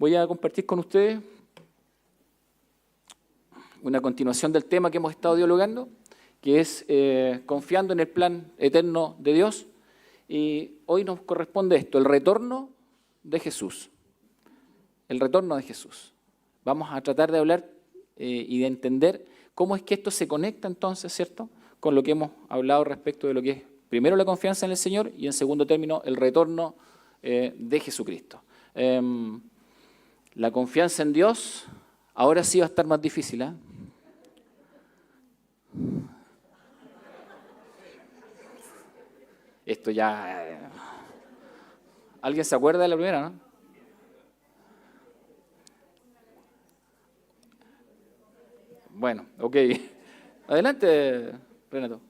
Voy a compartir con ustedes una continuación del tema que hemos estado dialogando, que es confiando en el plan eterno de Dios. Y hoy nos corresponde esto, el retorno de Jesús. El retorno de Jesús. Vamos a tratar de hablar y de entender cómo es que esto se conecta entonces, ¿cierto?, con lo que hemos hablado respecto de lo que es, primero, la confianza en el Señor y, en segundo término, el retorno de Jesucristo. La confianza en Dios ahora sí va a estar más difícil, ¿eh? Esto ya... ¿Alguien se acuerda de la primera, no? Bueno, ok. Adelante, Renato.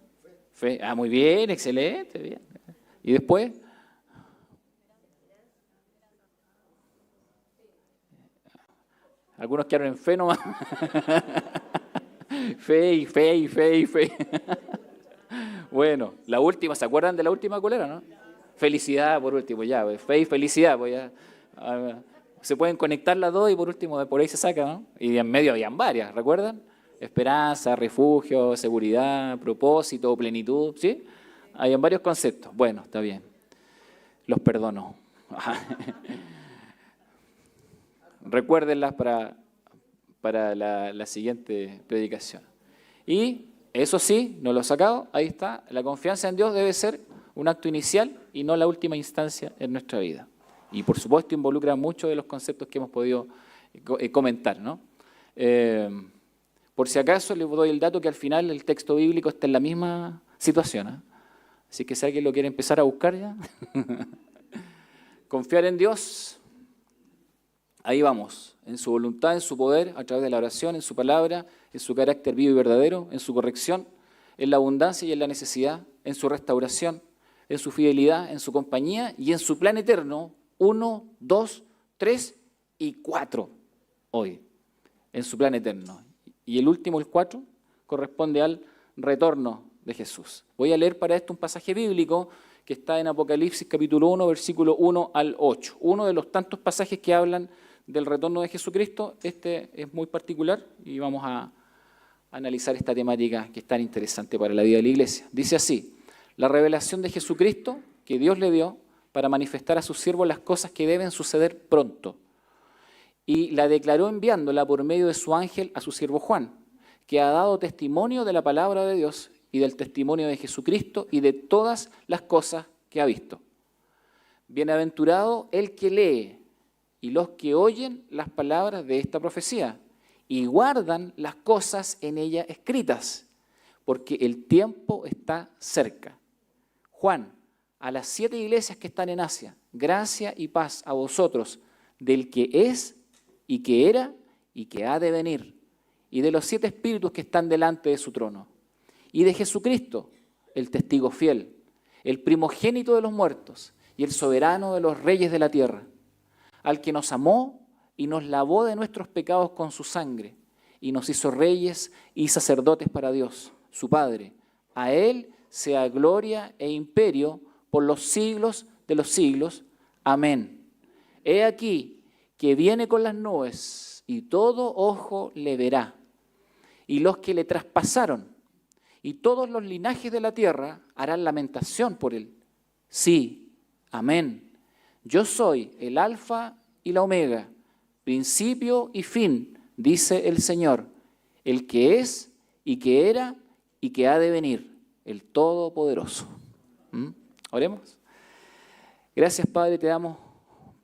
Fe. Ah, muy bien, excelente, bien. ¿Y después? Algunos quedaron en fe nomás. Fe y fe y fe y fe. Bueno, la última, ¿se acuerdan de la última colera, no? Felicidad, por último, ya. Fe y felicidad, pues ya. Se pueden conectar las dos y por último, por ahí se saca, ¿no? Y en medio habían varias, ¿recuerdan? Esperanza, refugio, seguridad, propósito, plenitud, ¿sí? Habían varios conceptos. Bueno, está bien. Los perdono. Recuérdenlas para la siguiente predicación. Y eso sí, no lo he sacado, ahí está. La confianza en Dios debe ser un acto inicial y no la última instancia en nuestra vida. Y por supuesto involucra muchos de los conceptos que hemos podido comentar, ¿no? Por si acaso les doy el dato que al final el texto bíblico está en la misma situación, ¿eh? Así que si alguien lo quiere empezar a buscar ya. Confiar en Dios, ahí vamos, en su voluntad, en su poder, a través de la oración, en su palabra, en su carácter vivo y verdadero, en su corrección, en la abundancia y en la necesidad, en su restauración, en su fidelidad, en su compañía y en su plan eterno, 1, 2, 3 y 4 hoy, en su plan eterno. Y el último, el 4, corresponde al retorno de Jesús. Voy a leer para esto un pasaje bíblico que está en Apocalipsis capítulo 1, versículo 1 al 8. Uno de los tantos pasajes que hablan del retorno de Jesucristo. Este es muy particular y vamos a analizar esta temática que es tan interesante para la vida de la iglesia. Dice así: la revelación de Jesucristo que Dios le dio para manifestar a sus siervos las cosas que deben suceder pronto. Y la declaró enviándola por medio de su ángel a su siervo Juan, que ha dado testimonio de la palabra de Dios y del testimonio de Jesucristo y de todas las cosas que ha visto. Bienaventurado el que lee y los que oyen las palabras de esta profecía y guardan las cosas en ella escritas, porque el tiempo está cerca. Juan, a las 7 iglesias que están en Asia, gracia y paz a vosotros, del que es y que era y que ha de venir, y de los 7 espíritus que están delante de su trono, y de Jesucristo, el testigo fiel, el primogénito de los muertos y el soberano de los reyes de la tierra, al que nos amó y nos lavó de nuestros pecados con su sangre, y nos hizo reyes y sacerdotes para Dios, su Padre. A Él sea gloria e imperio por los siglos de los siglos. Amén. He aquí que viene con las nubes, y todo ojo le verá, y los que le traspasaron, y todos los linajes de la tierra harán lamentación por él. Sí, amén. Yo soy el Alfa y la Omega, principio y fin, dice el Señor, el que es y que era y que ha de venir, el Todopoderoso. Oremos. Gracias, Padre, te damos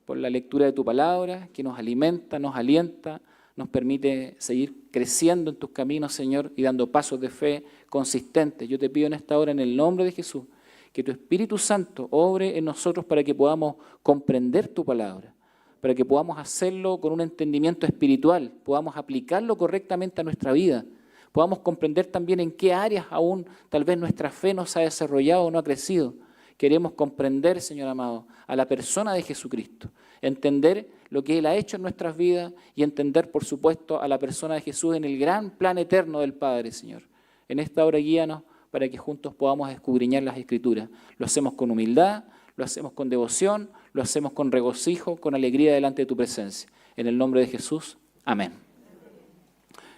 por la lectura de tu palabra, que nos alimenta, nos alienta, nos permite seguir creciendo en tus caminos, Señor, y dando pasos de fe consistentes. Yo te pido en esta hora, en el nombre de Jesús, que tu Espíritu Santo obre en nosotros para que podamos comprender tu palabra, para que podamos hacerlo con un entendimiento espiritual, podamos aplicarlo correctamente a nuestra vida, podamos comprender también en qué áreas aún tal vez nuestra fe no se ha desarrollado o no ha crecido. Queremos comprender, Señor amado, a la persona de Jesucristo, entender lo que Él ha hecho en nuestras vidas y entender, por supuesto, a la persona de Jesús en el gran plan eterno del Padre, Señor. En esta hora guíanos para que juntos podamos escudriñar las Escrituras. Lo hacemos con humildad, lo hacemos con devoción, lo hacemos con regocijo, con alegría delante de tu presencia. En el nombre de Jesús, amén.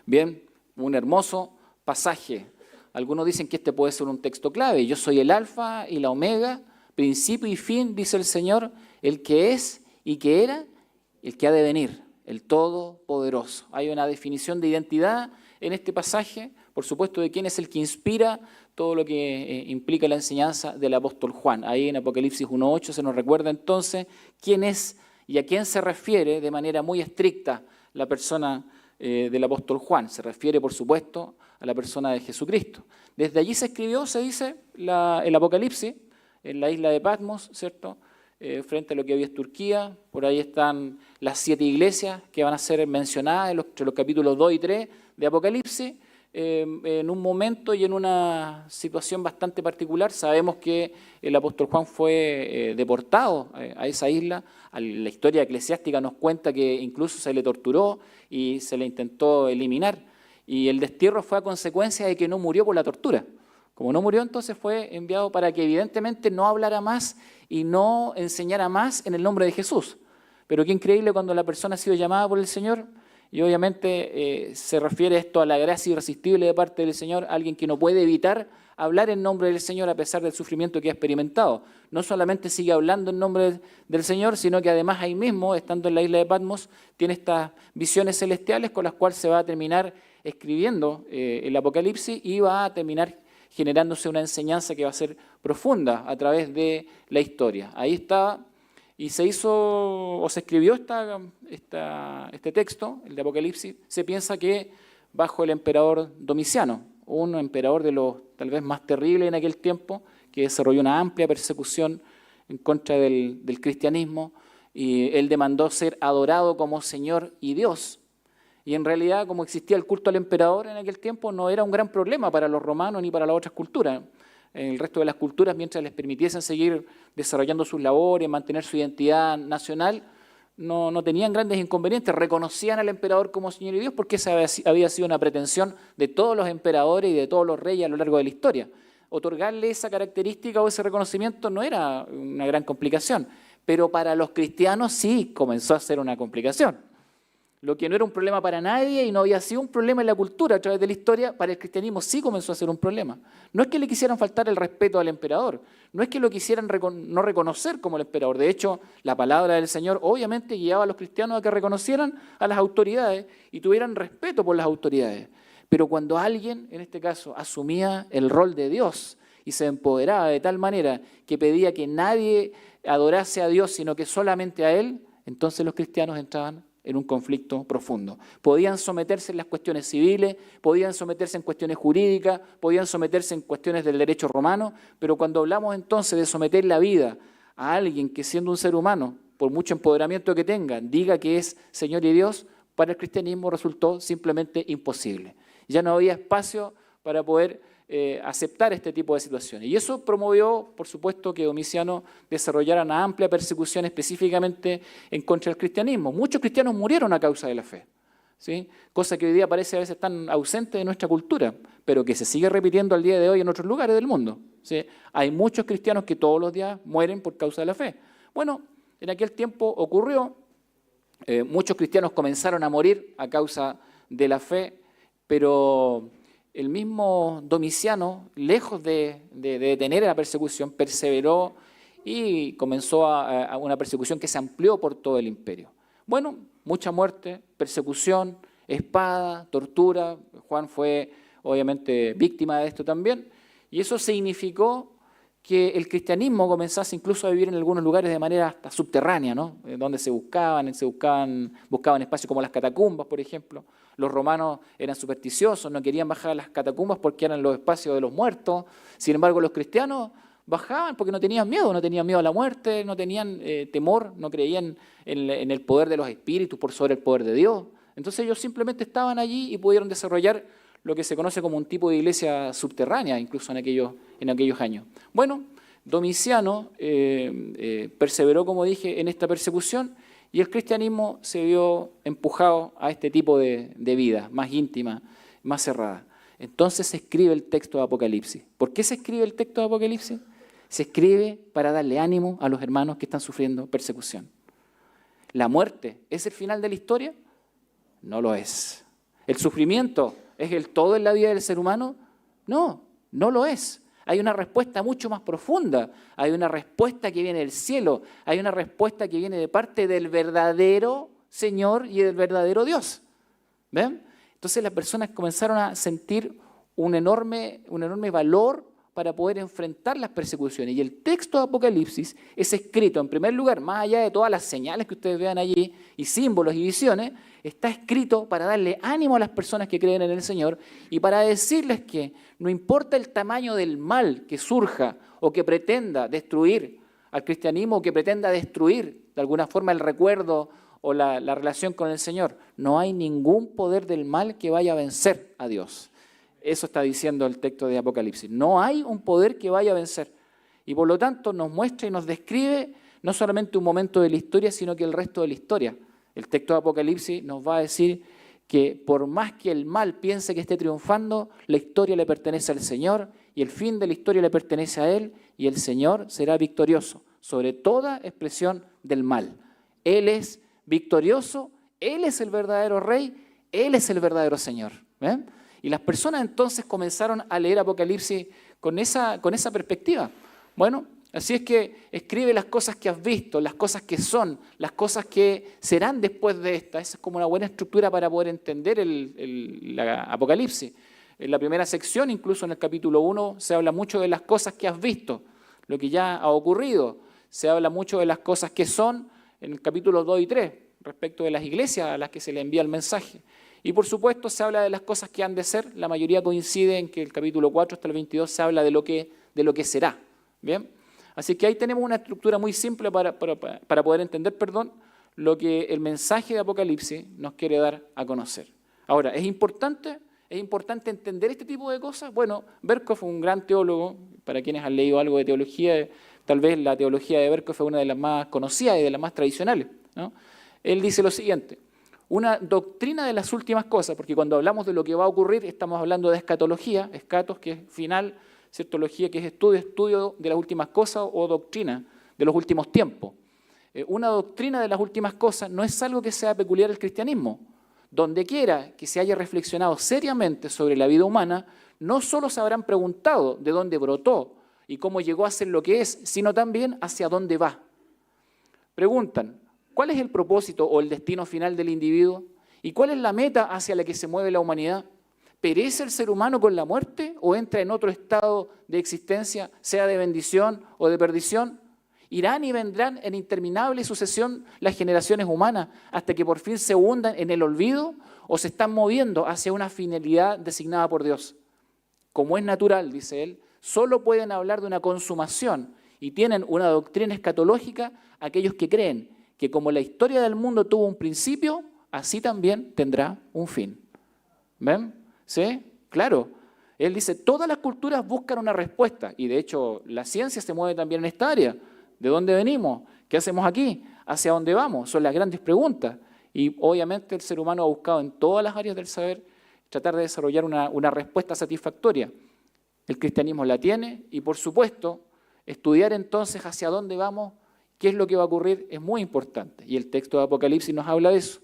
Bien, un hermoso pasaje. Algunos dicen que este puede ser un texto clave. Yo soy el alfa y la omega, principio y fin, dice el Señor, el que es y que era, el que ha de venir, el Todopoderoso. Hay una definición de identidad en este pasaje, por supuesto, de quién es el que inspira todo lo que implica la enseñanza del apóstol Juan. Ahí en Apocalipsis 1:8 se nos recuerda entonces quién es y a quién se refiere de manera muy estricta la persona del apóstol Juan. Se refiere, por supuesto, a la persona de Jesucristo. Desde allí se escribió, se dice, el Apocalipsis, en la isla de Patmos, ¿cierto? Frente a lo que hoy es Turquía. Por ahí están las 7 iglesias que van a ser mencionadas entre los capítulos 2 y 3 de Apocalipsis. En un momento y en una situación bastante particular. Sabemos que el apóstol Juan fue deportado a esa isla. La historia eclesiástica nos cuenta que incluso se le torturó y se le intentó eliminar. Y el destierro fue a consecuencia de que no murió por la tortura. Como no murió, entonces fue enviado para que evidentemente no hablara más y no enseñara más en el nombre de Jesús. Pero qué increíble cuando la persona ha sido llamada por el Señor. Y obviamente se refiere esto a la gracia irresistible de parte del Señor, alguien que no puede evitar hablar en nombre del Señor a pesar del sufrimiento que ha experimentado. No solamente sigue hablando en nombre del Señor, sino que además ahí mismo, estando en la isla de Patmos, tiene estas visiones celestiales con las cuales se va a terminar escribiendo el Apocalipsis y va a terminar generándose una enseñanza que va a ser profunda a través de la historia. Ahí está. Y se hizo, o se escribió este texto, el de Apocalipsis, se piensa que bajo el emperador Domiciano, un emperador de los tal vez más terribles en aquel tiempo, que desarrolló una amplia persecución en contra del cristianismo, y él demandó ser adorado como Señor y Dios. Y en realidad, como existía el culto al emperador en aquel tiempo, no era un gran problema para los romanos ni para las otras culturas. El resto de las culturas, mientras les permitiesen seguir desarrollando sus labores, mantener su identidad nacional, no tenían grandes inconvenientes, reconocían al emperador como Señor y Dios, porque esa había sido una pretensión de todos los emperadores y de todos los reyes a lo largo de la historia. Otorgarle esa característica o ese reconocimiento no era una gran complicación, pero para los cristianos sí comenzó a ser una complicación. Lo que no era un problema para nadie y no había sido un problema en la cultura a través de la historia, para el cristianismo sí comenzó a ser un problema. No es que le quisieran faltar el respeto al emperador, no es que lo quisieran no reconocer como el emperador. De hecho, la palabra del Señor obviamente guiaba a los cristianos a que reconocieran a las autoridades y tuvieran respeto por las autoridades. Pero cuando alguien, en este caso, asumía el rol de Dios y se empoderaba de tal manera que pedía que nadie adorase a Dios, sino que solamente a Él, entonces los cristianos entraban en un conflicto profundo. Podían someterse en las cuestiones civiles, podían someterse en cuestiones jurídicas, podían someterse en cuestiones del derecho romano, pero cuando hablamos entonces de someter la vida a alguien que siendo un ser humano, por mucho empoderamiento que tenga, diga que es Señor y Dios, para el cristianismo resultó simplemente imposible. Ya no había espacio para poder aceptar este tipo de situaciones. Y eso promovió, por supuesto, que Domiciano desarrollara una amplia persecución específicamente en contra del cristianismo. Muchos cristianos murieron a causa de la fe, ¿sí? Cosa que hoy día parece a veces tan ausente de nuestra cultura, pero que se sigue repitiendo al día de hoy en otros lugares del mundo, ¿sí? Hay muchos cristianos que todos los días mueren por causa de la fe. Bueno, en aquel tiempo ocurrió, muchos cristianos comenzaron a morir a causa de la fe, pero el mismo Domiciano, lejos de detener la persecución, perseveró y comenzó a una persecución que se amplió por todo el imperio. Bueno, mucha muerte, persecución, espada, tortura. Juan fue obviamente víctima de esto también. Y eso significó que el cristianismo comenzase incluso a vivir en algunos lugares de manera hasta subterránea, ¿no? Donde buscaban espacios como las catacumbas, por ejemplo. Los romanos eran supersticiosos, no querían bajar a las catacumbas porque eran los espacios de los muertos. Sin embargo, los cristianos bajaban porque no tenían miedo a la muerte, no tenían temor, no creían en el poder de los espíritus por sobre el poder de Dios. Entonces ellos simplemente estaban allí y pudieron desarrollar lo que se conoce como un tipo de iglesia subterránea, incluso en aquellos años. Bueno, Domiciano perseveró, como dije, en esta persecución, y el cristianismo se vio empujado a este tipo de vida más íntima, más cerrada. Entonces se escribe el texto de Apocalipsis. ¿Por qué se escribe el texto de Apocalipsis? Se escribe para darle ánimo a los hermanos que están sufriendo persecución. ¿La muerte es el final de la historia? No lo es. ¿El sufrimiento es el todo en la vida del ser humano? No, no lo es. Hay una respuesta mucho más profunda. Hay una respuesta que viene del cielo. Hay una respuesta que viene de parte del verdadero Señor y del verdadero Dios. ¿Ven? Entonces las personas comenzaron a sentir un enorme valor para poder enfrentar las persecuciones. Y el texto de Apocalipsis es escrito, en primer lugar, más allá de todas las señales que ustedes vean allí, y símbolos y visiones, está escrito para darle ánimo a las personas que creen en el Señor y para decirles que no importa el tamaño del mal que surja o que pretenda destruir al cristianismo o que pretenda destruir de alguna forma el recuerdo o la relación con el Señor, no hay ningún poder del mal que vaya a vencer a Dios. Eso está diciendo el texto de Apocalipsis. No hay un poder que vaya a vencer. Y por lo tanto nos muestra y nos describe no solamente un momento de la historia, sino que el resto de la historia. El texto de Apocalipsis nos va a decir que por más que el mal piense que esté triunfando, la historia le pertenece al Señor y el fin de la historia le pertenece a Él y el Señor será victorioso sobre toda expresión del mal. Él es victorioso, Él es el verdadero Rey, Él es el verdadero Señor. ¿Ven? Y las personas entonces comenzaron a leer Apocalipsis con esa perspectiva. Bueno, así es que escribe las cosas que has visto, las cosas que son, las cosas que serán después de esta. Esa es como una buena estructura para poder entender la Apocalipsis. En la primera sección, incluso en el capítulo 1, se habla mucho de las cosas que has visto, lo que ya ha ocurrido. Se habla mucho de las cosas que son en el capítulo 2 y 3, respecto de las iglesias a las que se le envía el mensaje. Y por supuesto se habla de las cosas que han de ser. La mayoría coincide en que el capítulo 4 hasta el 22 se habla de lo que será. ¿Bien? Así que ahí tenemos una estructura muy simple para poder entender, lo que el mensaje de Apocalipsis nos quiere dar a conocer. Ahora, ¿es importante entender este tipo de cosas? Bueno, Berkhof, un gran teólogo, para quienes han leído algo de teología, tal vez la teología de Berkhof es una de las más conocidas y de las más tradicionales, ¿no? Él dice lo siguiente: una doctrina de las últimas cosas, porque cuando hablamos de lo que va a ocurrir estamos hablando de escatología, escatos que es final, ciertología que es estudio de las últimas cosas o doctrina de los últimos tiempos. Una doctrina de las últimas cosas no es algo que sea peculiar al cristianismo. Donde quiera que se haya reflexionado seriamente sobre la vida humana, no solo se habrán preguntado de dónde brotó y cómo llegó a ser lo que es, sino también hacia dónde va. Preguntan: ¿cuál es el propósito o el destino final del individuo? ¿Y cuál es la meta hacia la que se mueve la humanidad? ¿Perece el ser humano con la muerte o entra en otro estado de existencia, sea de bendición o de perdición? ¿Irán y vendrán en interminable sucesión las generaciones humanas hasta que por fin se hundan en el olvido o se están moviendo hacia una finalidad designada por Dios? Como es natural, dice él, solo pueden hablar de una consumación y tienen una doctrina escatológica aquellos que creen que como la historia del mundo tuvo un principio, así también tendrá un fin. ¿Ven? ¿Sí? Claro. Él dice, todas las culturas buscan una respuesta, y de hecho la ciencia se mueve también en esta área. ¿De dónde venimos? ¿Qué hacemos aquí? ¿Hacia dónde vamos? Son las grandes preguntas. Y obviamente el ser humano ha buscado en todas las áreas del saber tratar de desarrollar una respuesta satisfactoria. El cristianismo la tiene y, por supuesto, estudiar entonces hacia dónde vamos, qué es lo que va a ocurrir, es muy importante. Y el texto de Apocalipsis nos habla de eso.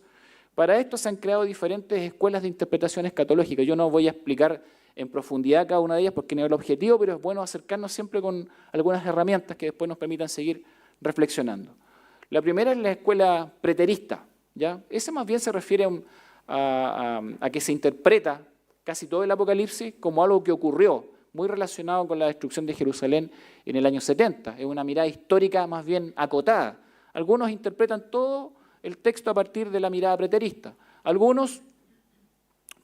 Para esto se han creado diferentes escuelas de interpretación escatológica. Yo no voy a explicar en profundidad cada una de ellas porque no es el objetivo, pero es bueno acercarnos siempre con algunas herramientas que después nos permitan seguir reflexionando. La primera es la escuela preterista, ¿ya? Esa más bien se refiere a que se interpreta casi todo el Apocalipsis como algo que ocurrió, muy relacionado con la destrucción de Jerusalén en el año 70. Es una mirada histórica más bien acotada. Algunos interpretan todo el texto a partir de la mirada preterista. Algunos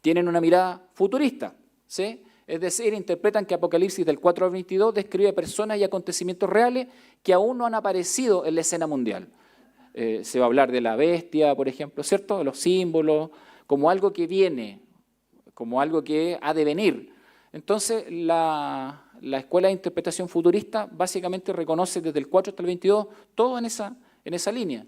tienen una mirada futurista, ¿sí? Es decir, interpretan que Apocalipsis del 4 al 22 describe personas y acontecimientos reales que aún no han aparecido en la escena mundial. Se va a hablar de la bestia, por ejemplo, ¿cierto? De los símbolos, como algo que viene, como algo que ha de venir. Entonces, la escuela de interpretación futurista básicamente reconoce desde el 4 hasta el 22 todo en esa línea.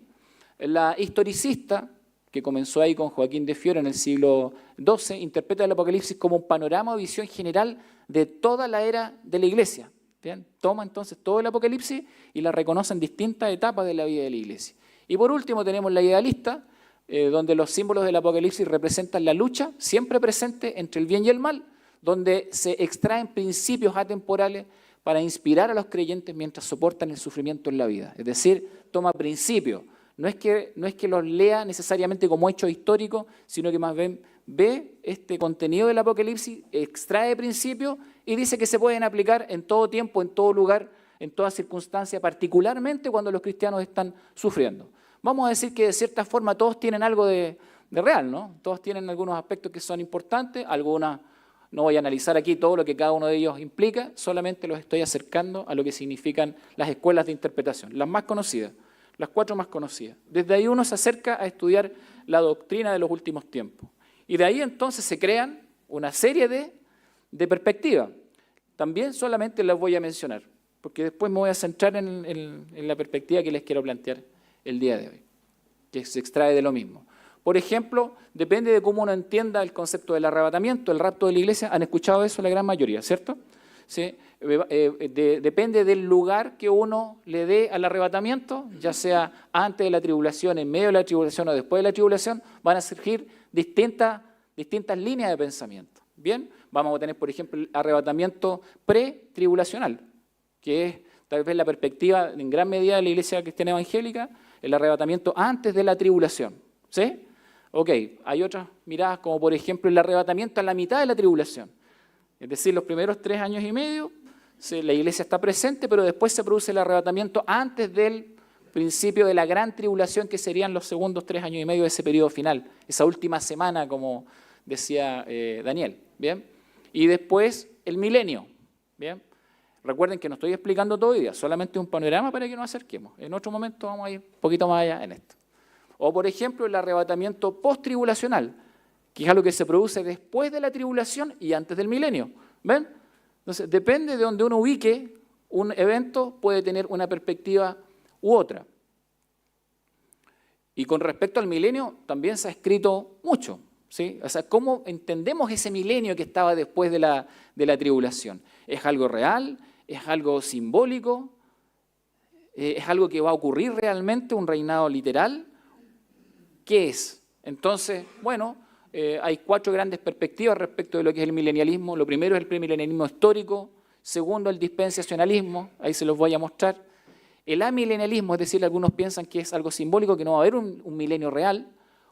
La historicista, que comenzó ahí con Joaquín de Fiore en el siglo XII, interpreta el Apocalipsis como un panorama o visión general de toda la era de la Iglesia. ¿Bien? Toma entonces todo el Apocalipsis y la reconoce en distintas etapas de la vida de la Iglesia. Y por último tenemos la idealista, donde los símbolos del Apocalipsis representan la lucha siempre presente entre el bien y el mal, donde se extraen principios atemporales para inspirar a los creyentes mientras soportan el sufrimiento en la vida. Es decir, toma principios. No es que los lea necesariamente como hechos históricos, sino que más bien ve este contenido del Apocalipsis, extrae principios y dice que se pueden aplicar en todo tiempo, en todo lugar, en toda circunstancia, particularmente cuando los cristianos están sufriendo. Vamos a decir que de cierta forma todos tienen algo de real, ¿no? Todos tienen algunos aspectos que son importantes, algunas. No voy a analizar aquí todo lo que cada uno de ellos implica, solamente los estoy acercando a lo que significan las escuelas de interpretación, las más conocidas, las 4 más conocidas. Desde ahí uno se acerca a estudiar la doctrina de los últimos tiempos. Y de ahí entonces se crean una serie de perspectivas. También solamente las voy a mencionar, porque después me voy a centrar en la perspectiva que les quiero plantear el día de hoy, que se extrae de lo mismo. Por ejemplo, depende de cómo uno entienda el concepto del arrebatamiento, el rapto de la iglesia. ¿Han escuchado eso la gran mayoría, cierto? ¿Sí? Depende del lugar que uno le dé al arrebatamiento, ya sea antes de la tribulación, en medio de la tribulación o después de la tribulación, van a surgir distintas líneas de pensamiento. Bien, vamos a tener, por ejemplo, el arrebatamiento pre-tribulacional, que es tal vez la perspectiva en gran medida de la iglesia cristiana evangélica, el arrebatamiento antes de la tribulación. ¿Sí? Ok, hay otras miradas como por ejemplo el arrebatamiento a la mitad de la tribulación. Es decir, los primeros 3 años y medio la iglesia está presente, pero después se produce el arrebatamiento antes del principio de la gran tribulación, que serían los segundos 3 años y medio de ese periodo final, esa última semana, como decía Daniel. ¿Bien? Y después el milenio. ¿Bien? Recuerden que no estoy explicando todo hoy día, solamente un panorama para que nos acerquemos. En otro momento vamos a ir un poquito más allá en esto. O, por ejemplo, el arrebatamiento post-tribulacional, que es algo que se produce después de la tribulación y antes del milenio. ¿Ven? Entonces, depende de donde uno ubique un evento, puede tener una perspectiva u otra. Y con respecto al milenio, también se ha escrito mucho, ¿sí? O sea, ¿cómo entendemos ese milenio que estaba después de la tribulación? ¿Es algo real? ¿Es algo simbólico? ¿Es algo que va a ocurrir realmente, un reinado literal? ¿Qué es? Entonces, bueno, hay 4 grandes perspectivas respecto de lo que es el milenialismo. Lo primero es el premilenialismo histórico, segundo el dispensacionalismo, ahí se los voy a mostrar. El amilenialismo, es decir, algunos piensan que es algo simbólico, que no va a haber un milenio real,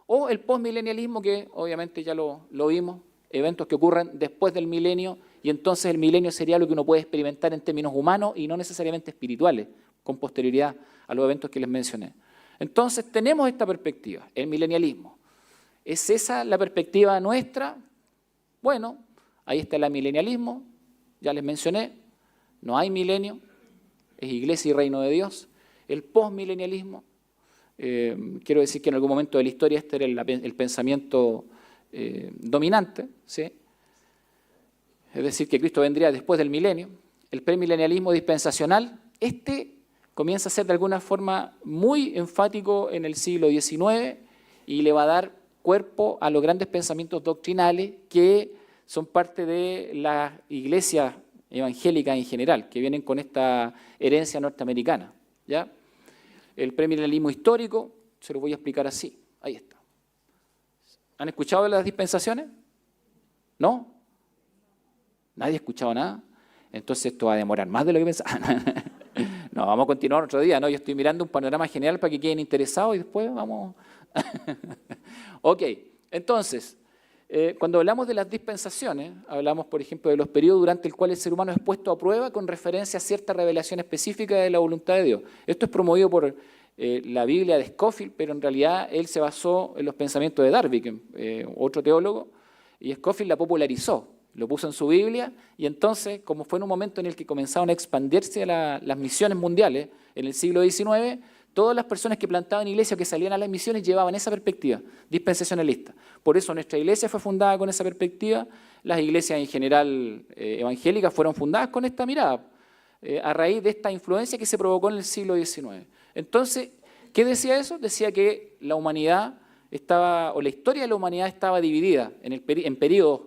o el postmilenialismo, que obviamente ya lo vimos, eventos que ocurren después del milenio, y entonces el milenio sería lo que uno puede experimentar en términos humanos y no necesariamente espirituales, con posterioridad a los eventos que les mencioné. Entonces tenemos esta perspectiva, el milenialismo. ¿Es esa la perspectiva nuestra? Bueno, ahí está el amilenialismo, ya les mencioné, no hay milenio, es iglesia y reino de Dios. El postmilenialismo, quiero decir que en algún momento de la historia este era el pensamiento dominante, ¿sí? Es decir, que Cristo vendría después del milenio. El premilenialismo dispensacional, comienza a ser de alguna forma muy enfático en el siglo XIX y le va a dar cuerpo a los grandes pensamientos doctrinales que son parte de la iglesia evangélica en general, que vienen con esta herencia norteamericana. ¿Ya? El premilenialismo histórico, se lo voy a explicar así, ahí está. ¿Han escuchado de las dispensaciones? ¿No? ¿Nadie ha escuchado nada? Entonces esto va a demorar más de lo que pensaba. No, vamos a continuar otro día, ¿no? Yo estoy mirando un panorama general para que queden interesados y después vamos. Ok, entonces, cuando hablamos de las dispensaciones, hablamos, por ejemplo, de los periodos durante el cual el ser humano es puesto a prueba con referencia a cierta revelación específica de la voluntad de Dios. Esto es promovido por la Biblia de Scofield, pero en realidad él se basó en los pensamientos de Darby, otro teólogo, y Scofield la popularizó. Lo puso en su Biblia y entonces, como fue en un momento en el que comenzaron a expandirse las misiones mundiales en el siglo XIX, todas las personas que plantaban iglesias o que salían a las misiones llevaban esa perspectiva dispensacionalista. Por eso nuestra iglesia fue fundada con esa perspectiva, las iglesias en general evangélicas fueron fundadas con esta mirada, a raíz de esta influencia que se provocó en el siglo XIX. Entonces, ¿qué decía eso? Decía que la humanidad la historia de la humanidad estaba dividida en periodos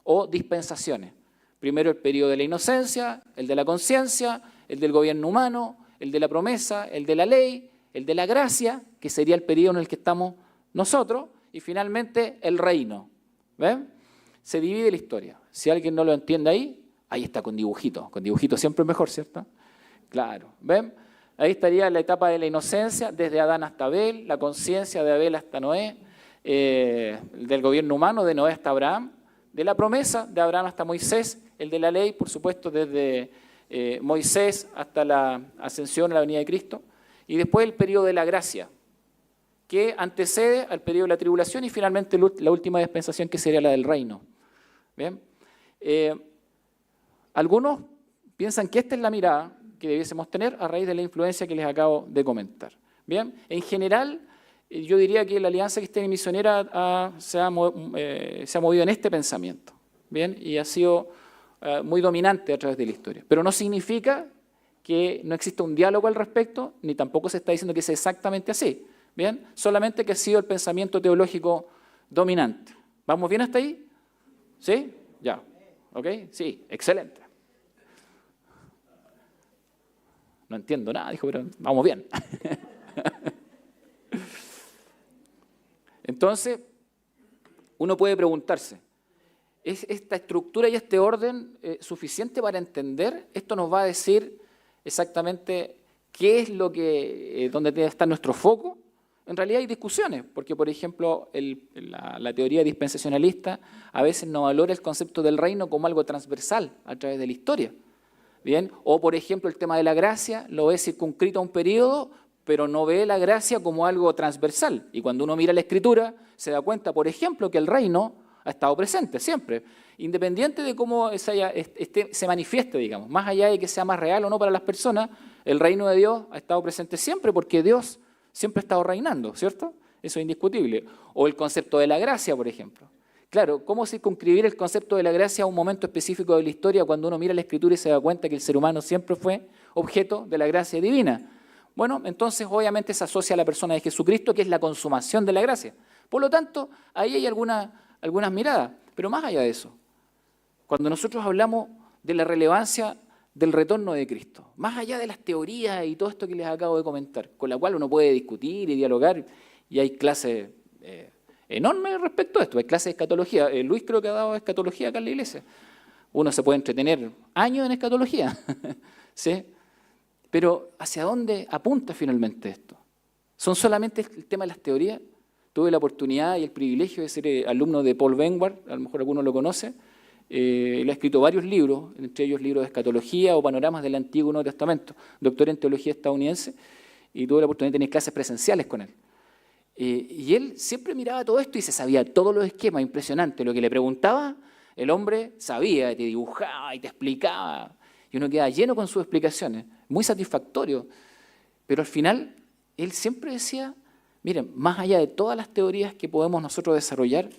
o dispensaciones. Primero el periodo de la inocencia, el de la conciencia, el del gobierno humano, el de la promesa, el de la ley, el de la gracia, que sería el periodo en el que estamos nosotros, y finalmente el reino. ¿Ven? Se divide la historia. Si alguien no lo entiende ahí está con dibujitos. Con dibujitos siempre es mejor, ¿cierto? Claro. ¿Ven? Ahí estaría la etapa de la inocencia, desde Adán hasta Abel, la conciencia de Abel hasta Noé, del gobierno humano, de Noé hasta Abraham, de la promesa, de Abraham hasta Moisés, el de la ley, por supuesto, desde Moisés hasta la ascensión a la venida de Cristo, y después el periodo de la gracia, que antecede al periodo de la tribulación y finalmente la última dispensación, que sería la del reino. ¿Bien? Algunos piensan que esta es la mirada que debiésemos tener a raíz de la influencia que les acabo de comentar. Bien, en general, yo diría que la Alianza Cristiana y Misionera se ha movido en este pensamiento, bien, y ha sido muy dominante a través de la historia. Pero no significa que no exista un diálogo al respecto, ni tampoco se está diciendo que sea exactamente así. Bien, solamente que ha sido el pensamiento teológico dominante. ¿Vamos bien hasta ahí? ¿Sí? Ya. ¿Ok? Sí, excelente. No entiendo nada, dijo, pero vamos bien. Entonces, uno puede preguntarse, ¿es esta estructura y este orden suficiente para entender? Esto nos va a decir exactamente qué es lo que, dónde debe estar nuestro foco. En realidad hay discusiones, porque por ejemplo la teoría dispensacionalista a veces no valora el concepto del reino como algo transversal a través de la historia. Bien, o por ejemplo el tema de la gracia lo ve circunscrito a un periodo, pero no ve la gracia como algo transversal. Y cuando uno mira la Escritura se da cuenta, por ejemplo, que el reino ha estado presente siempre, independiente de cómo se manifieste, digamos, más allá de que sea más real o no para las personas, el reino de Dios ha estado presente siempre porque Dios siempre ha estado reinando, ¿cierto? Eso es indiscutible. O el concepto de la gracia, por ejemplo. Claro, ¿cómo circunscribir el concepto de la gracia a un momento específico de la historia cuando uno mira la Escritura y se da cuenta que el ser humano siempre fue objeto de la gracia divina? Bueno, entonces obviamente se asocia a la persona de Jesucristo, que es la consumación de la gracia. Por lo tanto, ahí hay algunas miradas. Pero más allá de eso, cuando nosotros hablamos de la relevancia del retorno de Cristo, más allá de las teorías y todo esto que les acabo de comentar, con la cual uno puede discutir y dialogar, y hay clases enormes respecto a esto, hay clases de escatología. Luis creo que ha dado escatología acá en la iglesia. Uno se puede entretener años en escatología, ¿sí? Pero ¿hacia dónde apunta finalmente esto? ¿Son solamente el tema de las teorías? Tuve la oportunidad y el privilegio de ser alumno de Paul Venward, a lo mejor alguno lo conoce. Él ha escrito varios libros, entre ellos libros de escatología o panoramas del Antiguo y Nuevo Testamento, doctor en teología estadounidense, y tuve la oportunidad de tener clases presenciales con él. Y él siempre miraba todo esto y se sabía todos los esquemas, impresionante. Lo que le preguntaba, el hombre sabía, te dibujaba y te explicaba, y uno queda lleno con sus explicaciones, muy satisfactorio. Pero al final, él siempre decía, miren, más allá de todas las teorías que podemos nosotros desarrollar,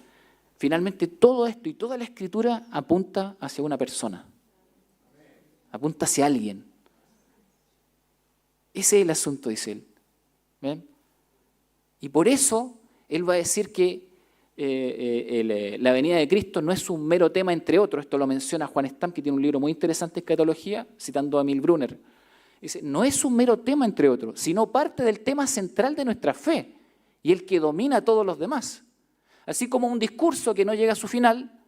finalmente todo esto y toda la Escritura apunta hacia una persona, apunta hacia alguien. Ese es el asunto, dice él. ¿Ven? Y por eso él va a decir que la venida de Cristo no es un mero tema entre otros. Esto lo menciona Juan Stam, que tiene un libro muy interesante de escatología, citando a Emil Brunner. Dice, no es un mero tema entre otros, sino parte del tema central de nuestra fe y el que domina a todos los demás. Así como un discurso que no llega a su final,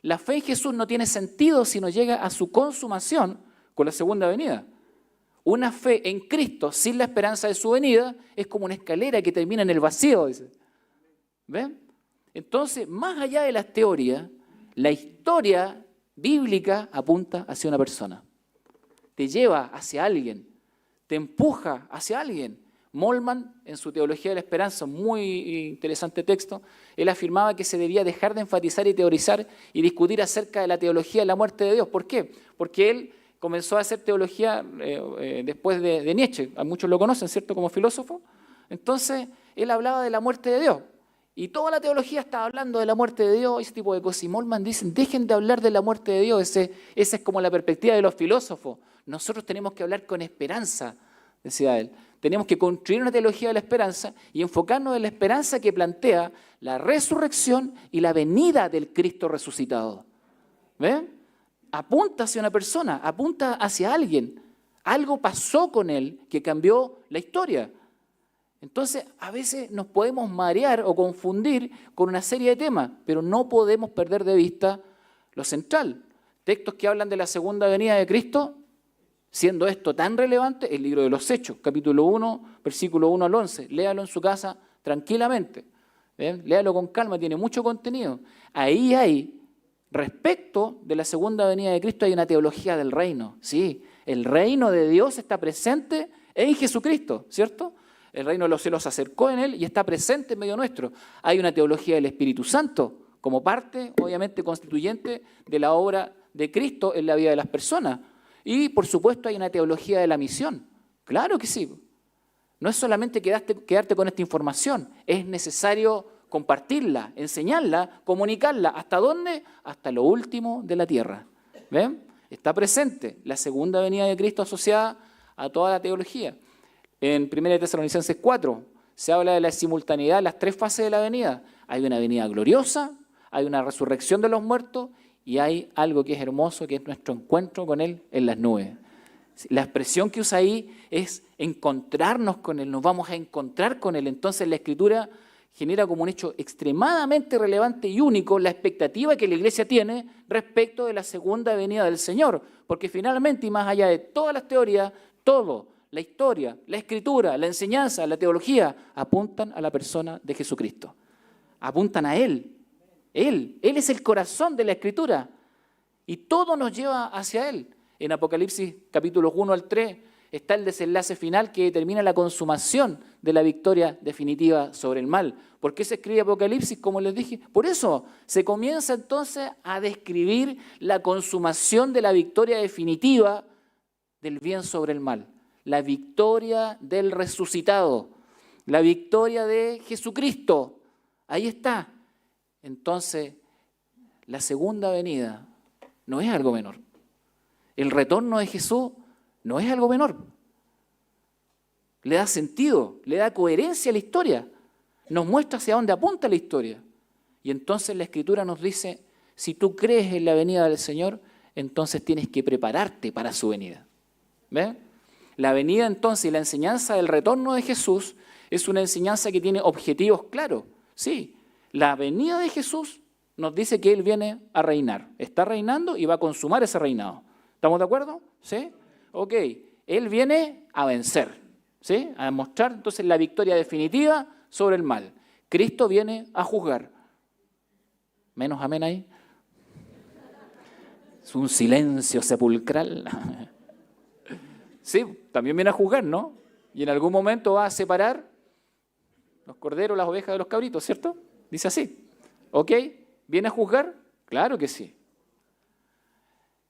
la fe en Jesús no tiene sentido si no llega a su consumación con la segunda venida. Una fe en Cristo sin la esperanza de su venida es como una escalera que termina en el vacío, dice. ¿Ven? Entonces, más allá de las teorías, la historia bíblica apunta hacia una persona. Te lleva hacia alguien, te empuja hacia alguien. Moltmann, en su Teología de la Esperanza, muy interesante texto, él afirmaba que se debía dejar de enfatizar y teorizar y discutir acerca de la teología de la muerte de Dios. ¿Por qué? Porque él comenzó a hacer teología después de Nietzsche, a muchos lo conocen, ¿cierto?, como filósofo. Entonces, él hablaba de la muerte de Dios. Y toda la teología estaba hablando de la muerte de Dios, ese tipo de cosas. Y Moltmann dice, dejen de hablar de la muerte de Dios, esa es como la perspectiva de los filósofos. Nosotros tenemos que hablar con esperanza, decía él. Tenemos que construir una teología de la esperanza y enfocarnos en la esperanza que plantea la resurrección y la venida del Cristo resucitado. ¿Ven? Apunta hacia una persona, apunta hacia alguien. Algo pasó con él que cambió la historia. Entonces, a veces nos podemos marear o confundir con una serie de temas, pero no podemos perder de vista lo central. Textos que hablan de la segunda venida de Cristo, siendo esto tan relevante, el libro de los Hechos, capítulo 1, versículo 1 al 11. Léalo en su casa tranquilamente. ¿Ven? Léalo con calma, tiene mucho contenido. Ahí hay, respecto de la segunda venida de Cristo, hay una teología del reino. Sí, el reino de Dios está presente en Jesucristo, ¿cierto? El reino de los cielos se acercó en Él y está presente en medio nuestro. Hay una teología del Espíritu Santo como parte, obviamente, constituyente de la obra de Cristo en la vida de las personas. Y, por supuesto, hay una teología de la misión. Claro que sí. No es solamente quedarte con esta información. Es necesario compartirla, enseñarla, comunicarla. ¿Hasta dónde? Hasta lo último de la tierra. ¿Ven? Está presente la segunda venida de Cristo asociada a toda la teología. En 1 Tesalonicenses 4 se habla de la simultaneidad, las tres fases de la venida. Hay una venida gloriosa, hay una resurrección de los muertos y hay algo que es hermoso, que es nuestro encuentro con Él en las nubes. La expresión que usa ahí es encontrarnos con Él, nos vamos a encontrar con Él. Entonces la Escritura genera como un hecho extremadamente relevante y único la expectativa que la Iglesia tiene respecto de la segunda venida del Señor. Porque finalmente, y más allá de todas las teorías, todo, la historia, la Escritura, la enseñanza, la teología, apuntan a la persona de Jesucristo. Apuntan a Él. Él es el corazón de la Escritura. Y todo nos lleva hacia Él. En Apocalipsis capítulos 1 al 3 está el desenlace final que determina la consumación de la victoria definitiva sobre el mal. ¿Por qué se escribe Apocalipsis? Como les dije, por eso se comienza entonces a describir la consumación de la victoria definitiva del bien sobre el mal. La victoria del resucitado, la victoria de Jesucristo. Ahí está. Entonces, la segunda venida no es algo menor. El retorno de Jesús no es algo menor. Le da sentido, le da coherencia a la historia. Nos muestra hacia dónde apunta la historia. Y entonces la Escritura nos dice, si tú crees en la venida del Señor, entonces tienes que prepararte para su venida. ¿Ven? La venida entonces y la enseñanza del retorno de Jesús es una enseñanza que tiene objetivos claros. Sí, la venida de Jesús nos dice que Él viene a reinar. Está reinando y va a consumar ese reinado. ¿Estamos de acuerdo? ¿Sí? Ok. Él viene a vencer, ¿sí? A demostrar entonces la victoria definitiva sobre el mal. Cristo viene a juzgar. Menos amén ahí. Es un silencio sepulcral. Sí, también viene a juzgar, ¿no? Y en algún momento va a separar los corderos, las ovejas de los cabritos, ¿cierto? Dice así. ¿Ok? ¿Viene a juzgar? Claro que sí.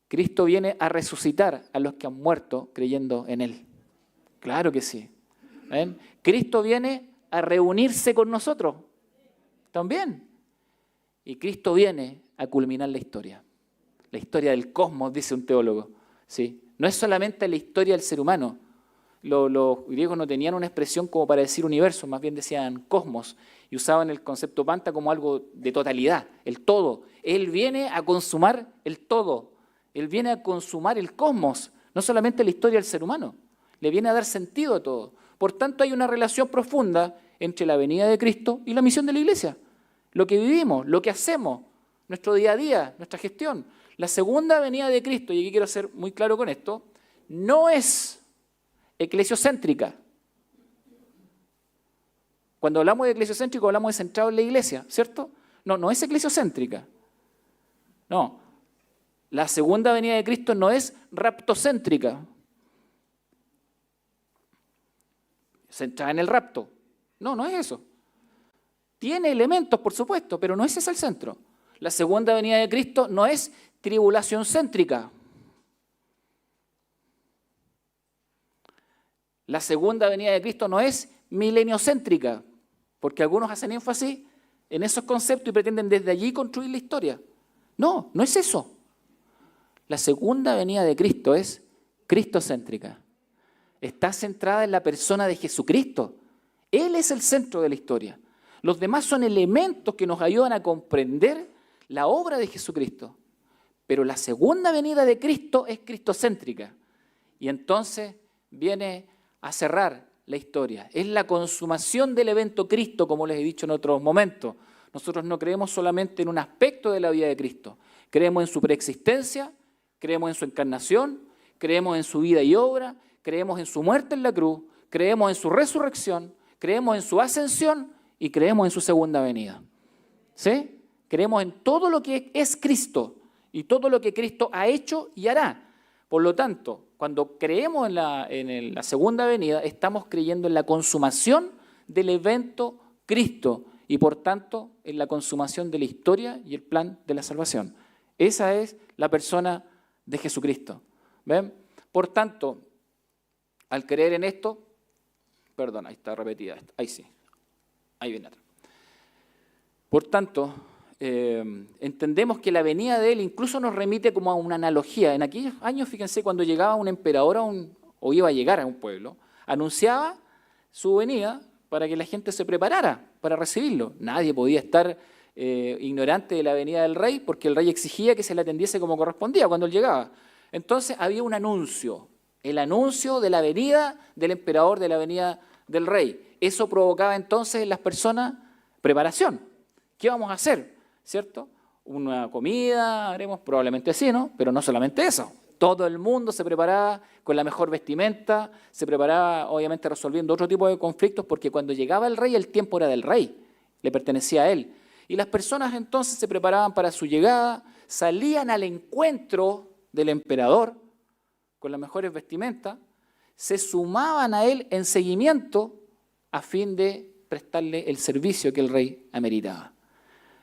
Cristo viene a resucitar a los que han muerto creyendo en Él. Claro que sí. ¿Ven? Cristo viene a reunirse con nosotros. También. Y Cristo viene a culminar la historia. La historia del cosmos, dice un teólogo. ¿Sí? No es solamente la historia del ser humano. Los griegos no tenían una expresión como para decir universo, más bien decían cosmos. Y usaban el concepto panta como algo de totalidad, el todo. Él viene a consumar el todo. Él viene a consumar el cosmos, no solamente la historia del ser humano. Le viene a dar sentido a todo. Por tanto, hay una relación profunda entre la venida de Cristo y la misión de la Iglesia. Lo que vivimos, lo que hacemos, nuestro día a día, nuestra gestión. La segunda venida de Cristo, y aquí quiero ser muy claro con esto, no es eclesiocéntrica. Cuando hablamos de eclesiocéntrico hablamos de centrado en la Iglesia, ¿cierto? No es eclesiocéntrica. No. La segunda venida de Cristo no es raptocéntrica. Centrada en el rapto. No es eso. Tiene elementos, por supuesto, pero no ese es el centro. La segunda venida de Cristo no es tribulación céntrica. La segunda venida de Cristo no es mileniocéntrica, porque algunos hacen énfasis en esos conceptos y pretenden desde allí construir la historia. No es eso. La segunda venida de Cristo es cristocéntrica. Está centrada en la persona de Jesucristo. Él es el centro de la historia. Los demás son elementos que nos ayudan a comprender la obra de Jesucristo. Pero la segunda venida de Cristo es cristocéntrica. Y entonces viene a cerrar la historia. Es la consumación del evento Cristo, como les he dicho en otros momentos. Nosotros no creemos solamente en un aspecto de la vida de Cristo. Creemos en su preexistencia, creemos en su encarnación, creemos en su vida y obra, creemos en su muerte en la cruz, creemos en su resurrección, creemos en su ascensión y creemos en su segunda venida. ¿Sí? Creemos en todo lo que es Cristo y todo lo que Cristo ha hecho y hará. Por lo tanto, cuando creemos en la segunda venida, estamos creyendo en la consumación del evento Cristo y por tanto en la consumación de la historia y el plan de la salvación. Esa es la persona de Jesucristo. ¿Ven? Por tanto, al creer en esto, perdón, ahí está repetida, ahí sí, ahí viene atrás. Por tanto, entendemos que la venida de Él incluso nos remite como a una analogía. En aquellos años, fíjense, cuando llegaba un emperador o iba a llegar a un pueblo, anunciaba su venida para que la gente se preparara para recibirlo. Nadie podía estar ignorante de la venida del rey porque el rey exigía que se le atendiese como correspondía cuando él llegaba. Entonces había un anuncio, el anuncio de la venida del emperador, de la venida del rey. Eso provocaba entonces en las personas preparación. ¿Qué vamos a hacer? ¿Cierto? Una comida, haremos probablemente sí, ¿no? Pero no solamente eso. Todo el mundo se preparaba con la mejor vestimenta, se preparaba obviamente resolviendo otro tipo de conflictos porque cuando llegaba el rey el tiempo era del rey, le pertenecía a él. Y las personas entonces se preparaban para su llegada, salían al encuentro del emperador con las mejores vestimentas, se sumaban a él en seguimiento a fin de prestarle el servicio que el rey ameritaba.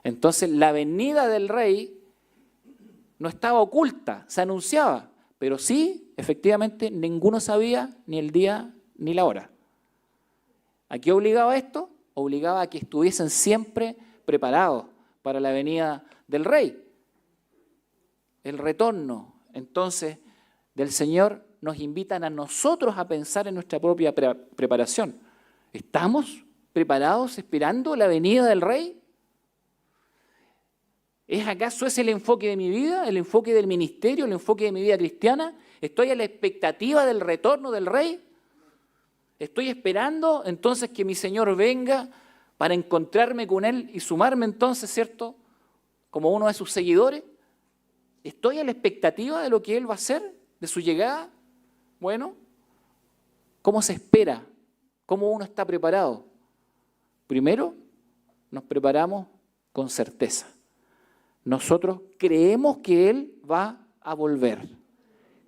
Entonces la venida del rey no estaba oculta, se anunciaba, pero sí, efectivamente, ninguno sabía ni el día ni la hora. ¿A qué obligaba esto? Obligaba a que estuviesen siempre preparados para la venida del rey. El retorno, entonces, del Señor nos invitan a nosotros a pensar en nuestra propia preparación. ¿Estamos preparados esperando la venida del rey? ¿Es acaso ese el enfoque de mi vida, el enfoque del ministerio, el enfoque de mi vida cristiana? ¿Estoy a la expectativa del retorno del rey? ¿Estoy esperando entonces que mi Señor venga para encontrarme con Él y sumarme entonces, ¿cierto?, como uno de sus seguidores? ¿Estoy a la expectativa de lo que Él va a hacer, de su llegada? Bueno, ¿cómo se espera? ¿Cómo uno está preparado? Primero, nos preparamos con certeza. Nosotros creemos que Él va a volver.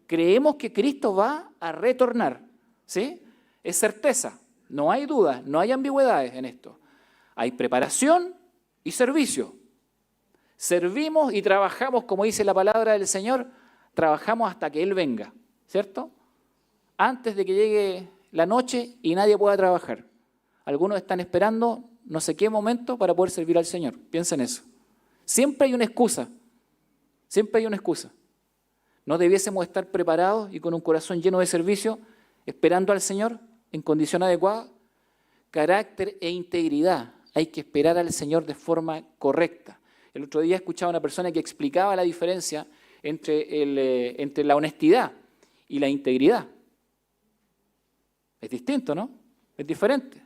Creemos que Cristo va a retornar. ¿Sí? Es certeza. No hay dudas, no hay ambigüedades en esto. Hay preparación y servicio. Servimos y trabajamos, como dice la palabra del Señor, trabajamos hasta que Él venga, ¿cierto? Antes de que llegue la noche y nadie pueda trabajar. Algunos están esperando no sé qué momento para poder servir al Señor. Piensen eso. Siempre hay una excusa. Siempre hay una excusa. ¿No debiésemos estar preparados y con un corazón lleno de servicio, esperando al Señor en condición adecuada? Carácter e integridad. Hay que esperar al Señor de forma correcta. El otro día escuchaba a una persona que explicaba la diferencia entre la honestidad y la integridad. Es distinto, ¿no? Es diferente.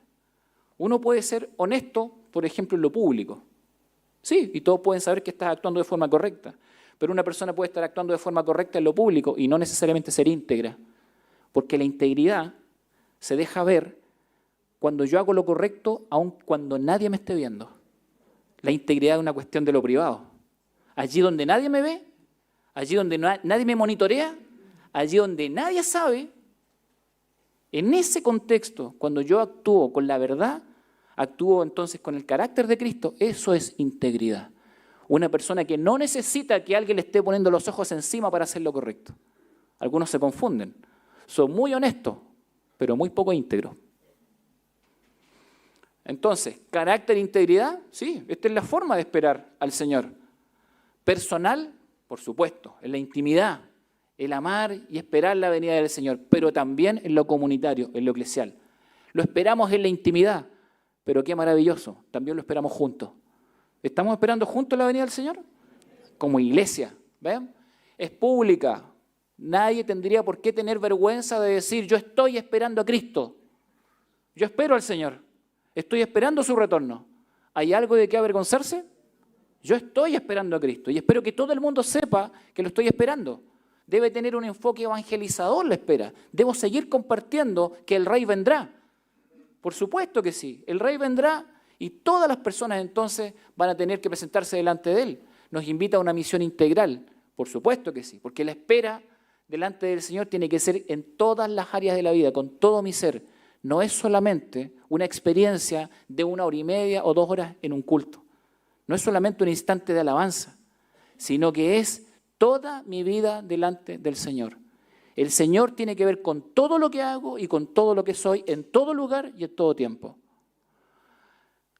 Uno puede ser honesto, por ejemplo, en lo público. Sí, y todos pueden saber que estás actuando de forma correcta. Pero una persona puede estar actuando de forma correcta en lo público y no necesariamente ser íntegra. Porque la integridad se deja ver cuando yo hago lo correcto, aun cuando nadie me esté viendo. La integridad es una cuestión de lo privado. Allí donde nadie me ve, allí donde nadie me monitorea, allí donde nadie sabe, en ese contexto, cuando yo actúo con la verdad, actúo entonces con el carácter de Cristo, eso es integridad. Una persona que no necesita que alguien le esté poniendo los ojos encima para hacer lo correcto. Algunos se confunden. Son muy honestos, pero muy poco íntegros. Entonces, carácter e integridad, sí, esta es la forma de esperar al Señor. Personal, por supuesto, en la intimidad, el amar y esperar la venida del Señor, pero también en lo comunitario, en lo eclesial. Lo esperamos en la intimidad, pero qué maravilloso, también lo esperamos juntos. ¿Estamos esperando juntos la venida del Señor? Como iglesia, ¿ven? Es pública. Nadie tendría por qué tener vergüenza de decir, yo estoy esperando a Cristo. Yo espero al Señor. Estoy esperando su retorno. ¿Hay algo de qué avergonzarse? Yo estoy esperando a Cristo y espero que todo el mundo sepa que lo estoy esperando. Debe tener un enfoque evangelizador la espera. Debo seguir compartiendo que el Rey vendrá. Por supuesto que sí. El Rey vendrá y todas las personas entonces van a tener que presentarse delante de Él. Nos invita a una misión integral. Por supuesto que sí. Porque la espera delante del Señor tiene que ser en todas las áreas de la vida, con todo mi ser. No es solamente una experiencia de 1 hora y media o 2 horas en un culto. No es solamente un instante de alabanza, sino que es toda mi vida delante del Señor. El Señor tiene que ver con todo lo que hago y con todo lo que soy, en todo lugar y en todo tiempo.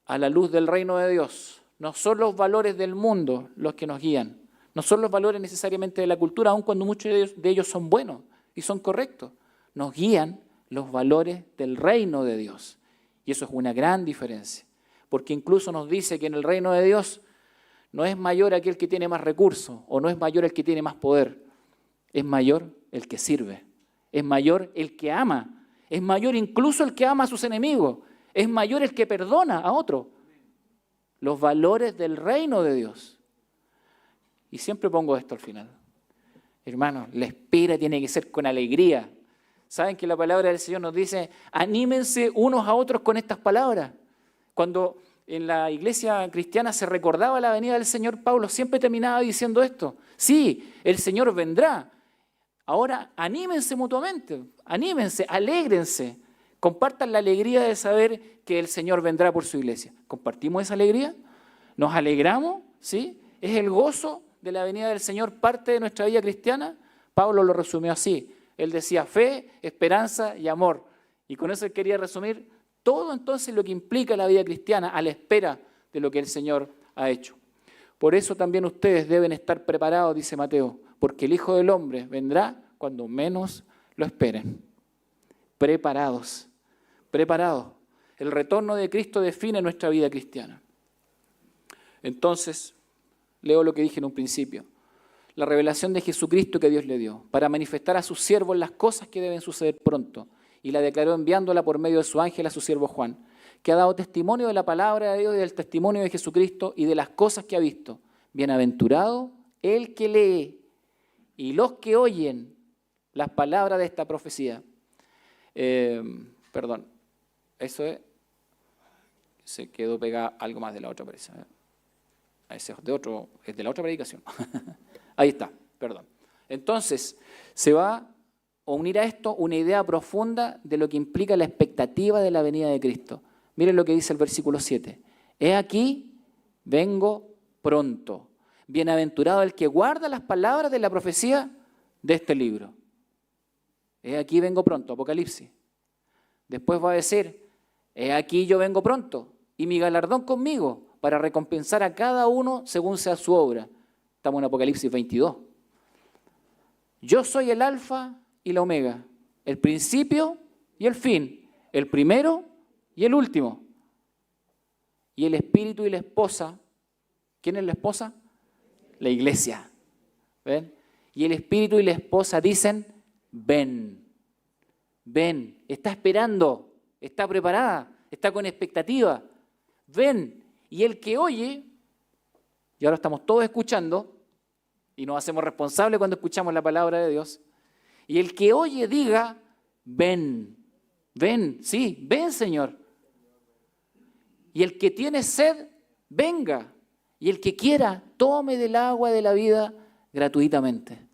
A la luz del reino de Dios, no son los valores del mundo los que nos guían, no son los valores necesariamente de la cultura, aun cuando muchos de ellos son buenos y son correctos. Nos guían los valores del reino de Dios. Y eso es una gran diferencia, porque incluso nos dice que en el reino de Dios no es mayor aquel que tiene más recursos o no es mayor el que tiene más poder. Es mayor el que sirve, es mayor el que ama, es mayor incluso el que ama a sus enemigos, es mayor el que perdona a otro. Los valores del reino de Dios. Y siempre pongo esto al final. Hermanos, la espera tiene que ser con alegría. ¿Saben que la palabra del Señor nos dice, anímense unos a otros con estas palabras? Cuando en la iglesia cristiana se recordaba la venida del Señor, Pablo siempre terminaba diciendo esto. Sí, el Señor vendrá. Ahora anímense mutuamente, anímense, alégrense. Compartan la alegría de saber que el Señor vendrá por su iglesia. ¿Compartimos esa alegría? ¿Nos alegramos? ¿Sí? ¿Es el gozo de la venida del Señor parte de nuestra vida cristiana? Pablo lo resumió así. Él decía fe, esperanza y amor. Y con eso él quería resumir todo entonces lo que implica la vida cristiana a la espera de lo que el Señor ha hecho. Por eso también ustedes deben estar preparados, dice Mateo, porque el Hijo del Hombre vendrá cuando menos lo esperen. Preparados, preparados. El retorno de Cristo define nuestra vida cristiana. Entonces, leo lo que dije en un principio. La revelación de Jesucristo que Dios le dio para manifestar a sus siervos las cosas que deben suceder pronto, y la declaró enviándola por medio de su ángel a su siervo Juan, que ha dado testimonio de la palabra de Dios y del testimonio de Jesucristo y de las cosas que ha visto. Bienaventurado el que lee y los que oyen las palabras de esta profecía. Perdón, eso es, se quedó pegado algo más de la otra parece. Ese es de la otra predicación. Ahí está, perdón. Entonces, se va a unir a esto una idea profunda de lo que implica la expectativa de la venida de Cristo. Miren lo que dice el versículo 7. He aquí, vengo pronto. Bienaventurado el que guarda las palabras de la profecía de este libro. He aquí, vengo pronto, Apocalipsis. Después va a decir, he aquí yo vengo pronto y mi galardón conmigo para recompensar a cada uno según sea su obra. Estamos en Apocalipsis 22. Yo soy el alfa y la omega, el principio y el fin, el primero y el último. Y el espíritu y la esposa, ¿quién es la esposa? La iglesia. ¿Ven? Y el espíritu y la esposa dicen, ven, ven, está esperando, está preparada, está con expectativa, ven. Y el que oye, y ahora estamos todos escuchando, y nos hacemos responsables cuando escuchamos la palabra de Dios, y el que oye diga, ven, ven, sí, ven Señor. Y el que tiene sed, venga. Y el que quiera, tome del agua de la vida gratuitamente.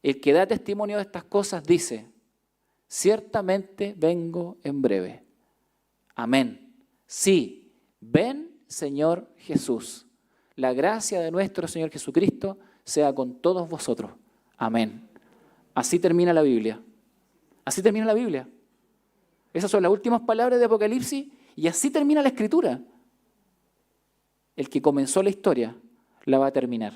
El que da testimonio de estas cosas dice, ciertamente vengo en breve. Amén. Sí, ven Señor Jesús. La gracia de nuestro Señor Jesucristo sea con todos vosotros. Amén. Así termina la Biblia. Así termina la Biblia. Esas son las últimas palabras de Apocalipsis y así termina la Escritura. El que comenzó la historia la va a terminar.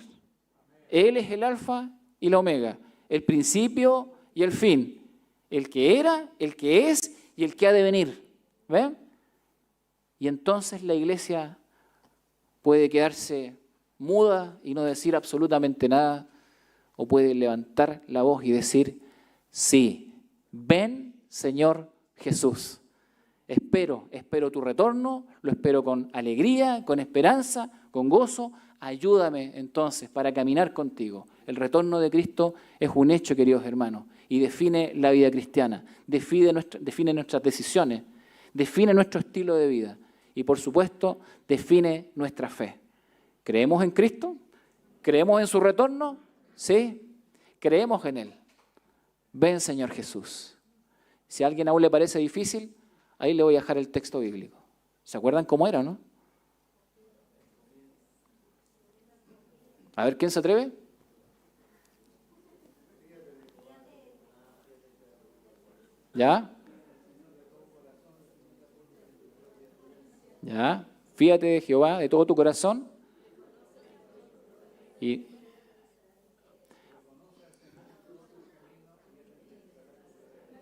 Él es el alfa y la omega, el principio y el fin, el que era, el que es y el que ha de venir. ¿Ven? Y entonces la iglesia puede quedarse muda y no decir absolutamente nada, o puede levantar la voz y decir, sí, ven Señor Jesús. Espero tu retorno, lo espero con alegría, con esperanza, con gozo. Ayúdame entonces para caminar contigo. El retorno de Cristo es un hecho, queridos hermanos, y define la vida cristiana, define nuestras decisiones, define nuestro estilo de vida y, por supuesto, define nuestra fe. ¿Creemos en Cristo? ¿Creemos en su retorno? Sí, creemos en Él. Ven, Señor Jesús. Si a alguien aún le parece difícil, ahí le voy a dejar el texto bíblico. ¿Se acuerdan cómo era, no? A ver, ¿quién se atreve? ¿Ya? ¿Ya? Fíjate de Jehová de todo tu corazón. Y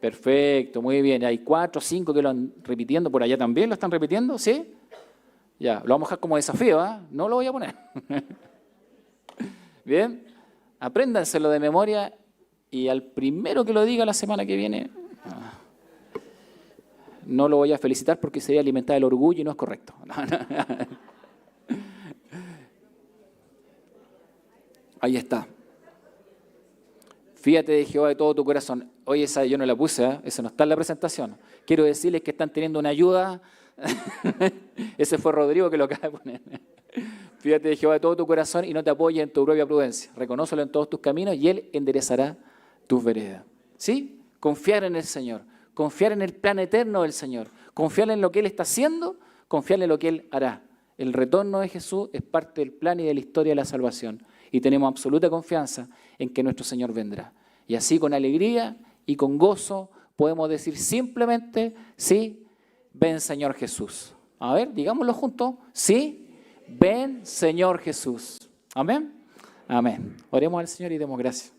perfecto, muy bien. Hay 4 o 5 que lo han repitiendo, por allá también lo están repitiendo, ¿sí? Ya, lo vamos a dejar como desafío, ¿ah? No lo voy a poner. Bien, apréndanselo de memoria y al primero que lo diga la semana que viene, no lo voy a felicitar porque sería alimentar el orgullo y no es correcto. Ahí está. Fíjate de Jehová de todo tu corazón. Oye, esa yo no la puse, ¿eh? Esa no está en la presentación. Quiero decirles que están teniendo una ayuda. Ese fue Rodrigo que lo acaba de poner. Fíjate de Jehová de todo tu corazón y no te apoyes en tu propia prudencia. Reconócelo en todos tus caminos y Él enderezará tus veredas. ¿Sí? Confiar en el Señor. Confiar en el plan eterno del Señor. Confiar en lo que Él está haciendo. Confiar en lo que Él hará. El retorno de Jesús es parte del plan y de la historia de la salvación. Y tenemos absoluta confianza en que nuestro Señor vendrá. Y así con alegría y con gozo podemos decir simplemente, sí, ven Señor Jesús. A ver, digámoslo juntos, sí, ven Señor Jesús. Amén. Amén. Oremos al Señor y demos gracias.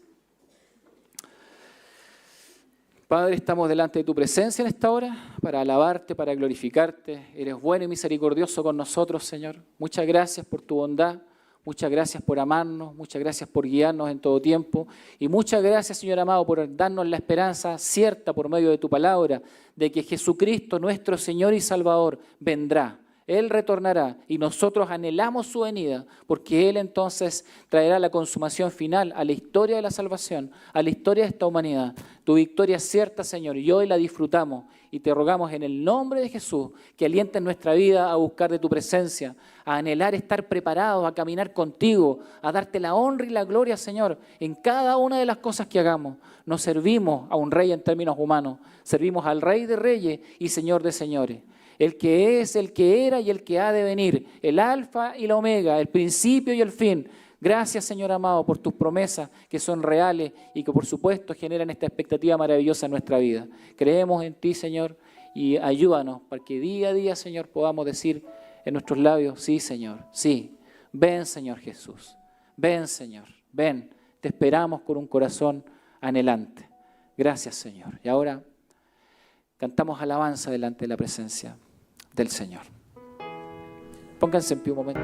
Padre, estamos delante de tu presencia en esta hora para alabarte, para glorificarte. Eres bueno y misericordioso con nosotros, Señor. Muchas gracias por tu bondad. Muchas gracias por amarnos, muchas gracias por guiarnos en todo tiempo y muchas gracias, Señor amado, por darnos la esperanza cierta por medio de tu palabra de que Jesucristo, nuestro Señor y Salvador, vendrá. Él retornará y nosotros anhelamos su venida porque Él entonces traerá la consumación final a la historia de la salvación, a la historia de esta humanidad. Tu victoria es cierta, Señor, y hoy la disfrutamos y te rogamos en el nombre de Jesús que alientes nuestra vida a buscar de tu presencia, a anhelar estar preparados, a caminar contigo, a darte la honra y la gloria, Señor, en cada una de las cosas que hagamos. No servimos a un rey en términos humanos, servimos al Rey de Reyes y Señor de Señores. El que es, el que era y el que ha de venir, el alfa y la omega, el principio y el fin. Gracias, Señor amado, por tus promesas que son reales y que por supuesto generan esta expectativa maravillosa en nuestra vida. Creemos en ti, Señor, y ayúdanos para que día a día, Señor, podamos decir en nuestros labios, sí, Señor, sí. Ven, Señor Jesús. Ven, Señor. Ven. Te esperamos con un corazón anhelante. Gracias, Señor. Y ahora cantamos alabanza delante de la presencia del Señor. Pónganse en pie un momento.